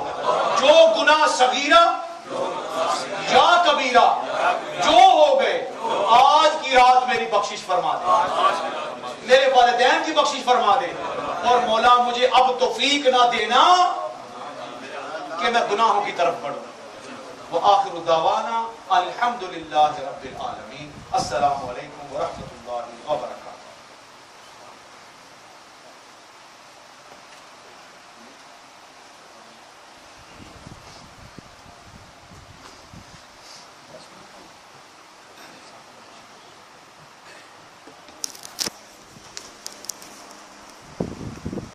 Speaker 1: جو گناہ صغیرہ یا کبیرہ جو ہو گئے آج کی رات میری بخشش فرما دے, میرے والدین کی بخشش فرما دے, اور مولا مجھے اب توفیق نہ دینا کہ میں گناہوں کی طرف بڑھوں. وآخر دعوانا الحمدللہ رب العالمین. السلام علیکم ورحمۃ اللہ وبرکاتہ.